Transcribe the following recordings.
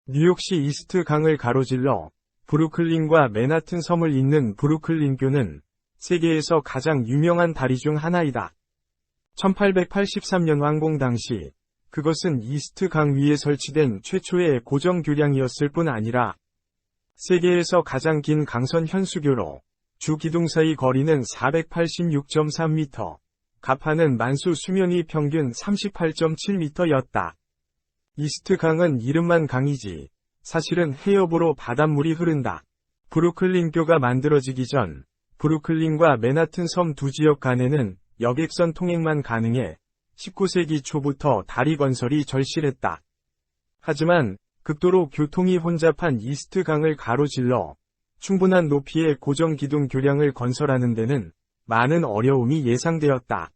뉴욕시 이스트 강을 가로질러 브루클린과 맨하튼 섬을 잇는 브루클린교는 세계에서 가장 유명한 다리 중 하나이다. 1883년 완공 당시 그것은 이스트 강 위에 설치된 최초의 고정 교량이었을 뿐 아니라 세계에서 가장 긴 강선 현수교로 주 기둥 사이 거리는 486.3m, 가파는 만수 수면이 평균 38.7m였다. 이스트 강은 이름만 강이지 사실은 해협으로 바닷물이 흐른다. 브루클린교가 만들어지기 전 브루클린과 맨하튼 섬 두 지역 간에는 여객선 통행만 가능해 19세기 초부터 다리 건설이 절실했다. 하지만 극도로 교통이 혼잡한 이스트 강을 가로질러 충분한 높이의 고정 기둥 교량을 건설하는 데는 많은 어려움이 예상되었다.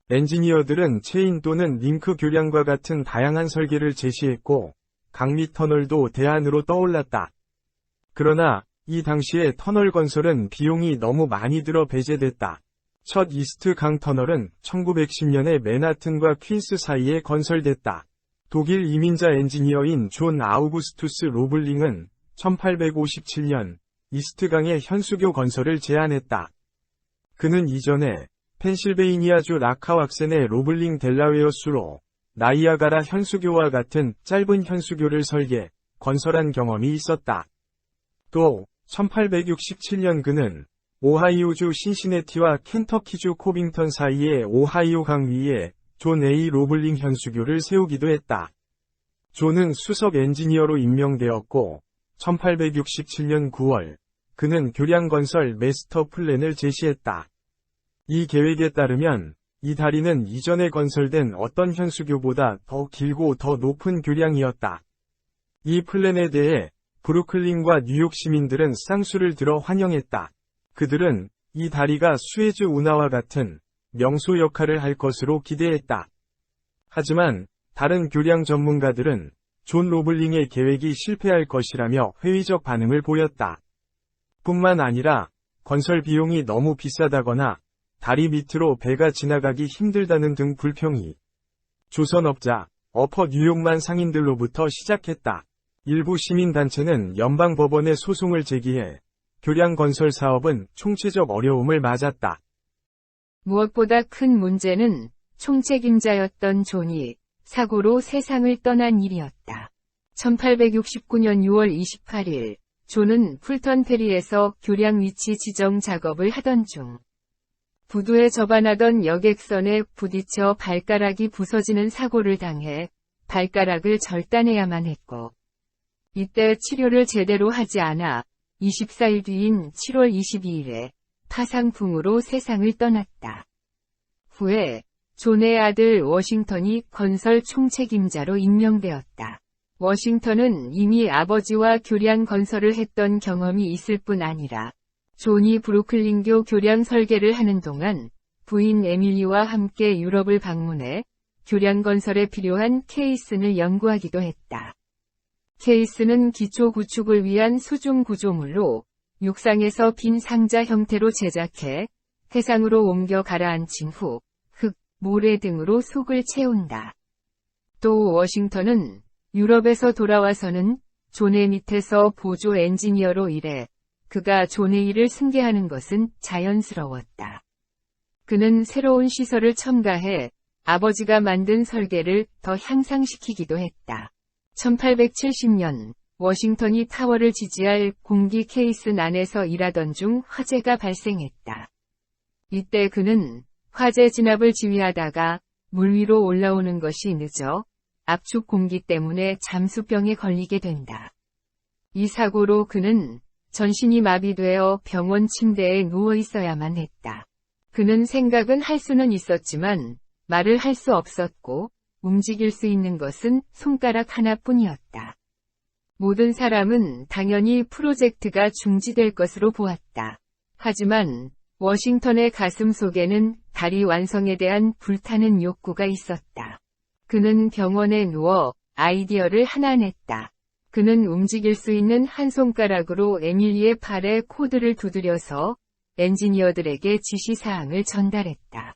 엔지니어들은 체인 또는 링크 교량과 같은 다양한 설계를 제시했고 강 및 터널도 대안으로 떠올랐다. 그러나 이 당시의 터널 건설은 비용이 너무 많이 들어 배제됐다. 첫 이스트 강 터널은 1910년에 맨하튼과 퀸스 사이에 건설됐다. 독일 이민자 엔지니어인 존 아우구스투스 로블링은 1857년 이스트 강의 현수교 건설을 제안했다. 그는 이전에 펜실베이니아주 라카왁센의 로블링 델라웨어수로 나이아가라 현수교와 같은 짧은 현수교를 건설한 경험이 있었다. 또 1867년 그는 오하이오주 신시내티와 켄터키주 코빙턴 사이의 오하이오 강 위에 존 A. 로블링 현수교를 세우기도 했다. 존은 수석 엔지니어로 임명되었고 1867년 9월 그는 교량 건설 마스터 플랜을 제시했다. 이 계획에 따르면 이 다리는 이전에 건설된 어떤 현수교보다 더 길고 더 높은 교량이었다. 이 플랜에 대해 브루클린과 뉴욕 시민들은 쌍수를 들어 환영했다. 그들은 이 다리가 수에즈 운하와 같은 명소 역할을 할 것으로 기대했다. 하지만 다른 교량 전문가들은 존 로블링의 계획이 실패할 것이라며 회의적 반응을 보였다. 뿐만 아니라 건설 비용이 너무 비싸다거나 다리 밑으로 배가 지나가기 힘들다는 등 불평이 조선업자, 어퍼 뉴욕만 상인들로부터 시작했다. 일부 시민단체는 연방법원에 소송을 제기해 교량 건설 사업은 총체적 어려움을 맞았다. 무엇보다 큰 문제는 총책임자였던 존이 사고로 세상을 떠난 일이었다. 1869년 6월 28일, 존은 풀턴 페리에서 교량 위치 지정 작업을 하던 중 부두에 접안하던 여객선에 부딪혀 발가락이 부서지는 사고를 당해 발가락을 절단해야만 했고, 이때 치료를 제대로 하지 않아 24일 뒤인 7월 22일에 파상풍으로 세상을 떠났다. 후에 존의 아들 워싱턴이 건설 총책임자로 임명되었다. 워싱턴은 이미 아버지와 교량 건설을 했던 경험이 있을 뿐 아니라 존이 브루클린교 교량 설계를 하는 동안 부인 에밀리와 함께 유럽을 방문해 교량 건설에 필요한 케이슨을 연구하기도 했다. 케이슨은 기초 구축을 위한 수중 구조물로 육상에서 빈 상자 형태로 제작해 해상으로 옮겨 가라앉힌 후 흙, 모래 등으로 속을 채운다. 또 워싱턴은 유럽에서 돌아와서는 존의 밑에서 보조 엔지니어로 일해 그가 존의 일을 승계하는 것은 자연스러웠다. 그는 새로운 시설을 첨가해 아버지가 만든 설계를 더 향상시키기도 했다. 1870년 워싱턴이 타워를 지지할 공기 케이슨 안에서 일하던 중 화재가 발생했다. 이때 그는 화재 진압을 지휘하다가 물 위로 올라오는 것이 늦어 압축 공기 때문에 잠수병에 걸리게 된다. 이 사고로 그는 전신이 마비되어 병원 침대에 누워 있어야만 했다. 그는 생각은 할 수는 있었지만 말을 할 수 없었고 움직일 수 있는 것은 손가락 하나뿐이었다. 모든 사람은 당연히 프로젝트가 중지될 것으로 보았다. 하지만 워싱턴의 가슴 속에는 다리 완성에 대한 불타는 욕구가 있었다. 그는 병원에 누워 아이디어를 하나 냈다. 그는 움직일 수 있는 한 손가락으로 에밀리의 팔에 코드를 두드려서 엔지니어들에게 지시사항을 전달했다.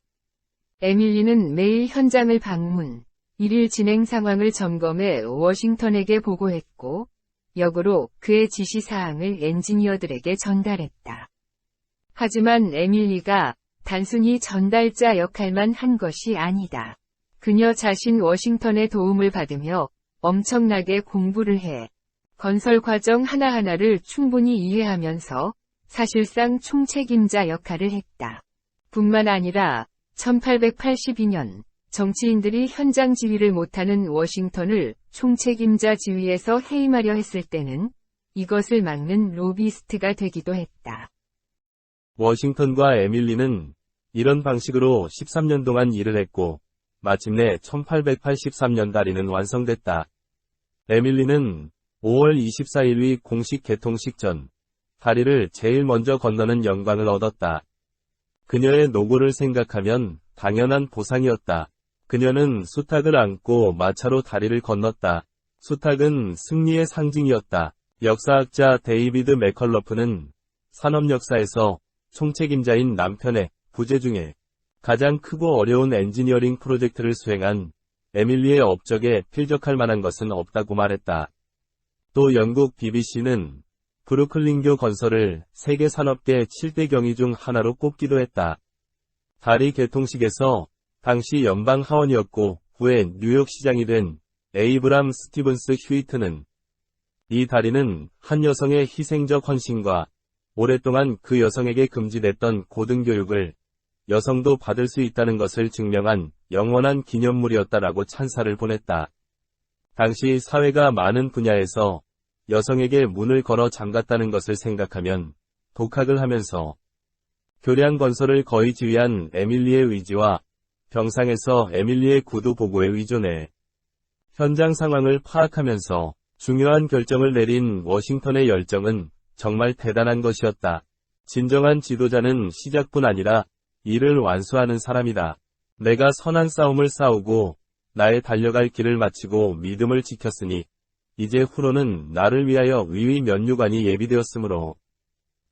에밀리는 매일 현장을 방문, 1일 진행 상황을 점검해 워싱턴에게 보고했고, 역으로 그의 지시사항을 엔지니어들에게 전달했다. 하지만 에밀리가 단순히 전달자 역할만 한 것이 아니다. 그녀 자신 워싱턴의 도움을 받으며 엄청나게 공부를 해 건설 과정 하나하나를 충분히 이해하면서 사실상 총책임자 역할을 했다. 뿐만 아니라 1882년 정치인들이 현장 지휘를 못하는 워싱턴을 총책임자 지위에서 해임하려 했을 때는 이것을 막는 로비스트가 되기도 했다. 워싱턴과 에밀리는 이런 방식으로 13년 동안 일을 했고, 마침내 1883년 다리는 완성됐다. 에밀리는 5월 24일 공식 개통식 전, 다리를 제일 먼저 건너는 영광을 얻었다. 그녀의 노고를 생각하면 당연한 보상이었다. 그녀는 수탉을 안고 마차로 다리를 건넜다. 수탉은 승리의 상징이었다. 역사학자 데이비드 맥컬러프는 산업 역사에서 총책임자인 남편의 부재 중에 가장 크고 어려운 엔지니어링 프로젝트를 수행한 에밀리의 업적에 필적할 만한 것은 없다고 말했다. 또 영국 BBC는 브루클린교 건설을 세계 산업계 7대 경이 중 하나로 꼽기도 했다. 다리 개통식에서 당시 연방 하원이었고 후에 뉴욕 시장이 된 에이브람 스티븐스 휴이트는 이 다리는 한 여성의 희생적 헌신과 오랫동안 그 여성에게 금지됐던 고등교육을 여성도 받을 수 있다는 것을 증명한 영원한 기념물이었다라고 찬사를 보냈다. 당시 사회가 많은 분야에서 여성에게 문을 걸어 잠갔다는 것을 생각하면 독학을 하면서 교량 건설을 거의 지휘한 에밀리의 의지와 병상에서 에밀리의 구두 보고에 의존해 현장 상황을 파악하면서 중요한 결정을 내린 워싱턴의 열정은 정말 대단한 것이었다. 진정한 지도자는 시작뿐 아니라 일을 완수하는 사람이다. 내가 선한 싸움을 싸우고 나의 달려갈 길을 마치고 믿음을 지켰으니 이제 후로는 나를 위하여 위의 면류관이 예비되었으므로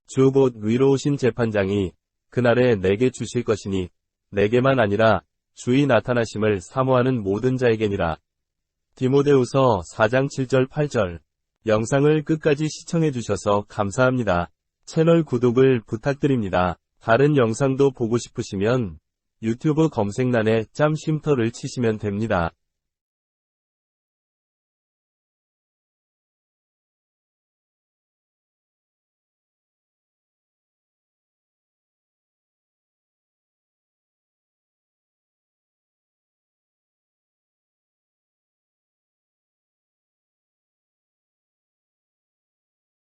주 곧 위로 오신 재판장이 그날에 내게 주실 것이니 내게만 아니라 주의 나타나심을 사모하는 모든 자에게니라. 디모데후서 4장 7절 8절. 영상을 끝까지 시청해 주셔서 감사합니다. 채널 구독을 부탁드립니다. 다른 영상도 보고 싶으시면 유튜브 검색란에 짬 쉼터를 치시면 됩니다.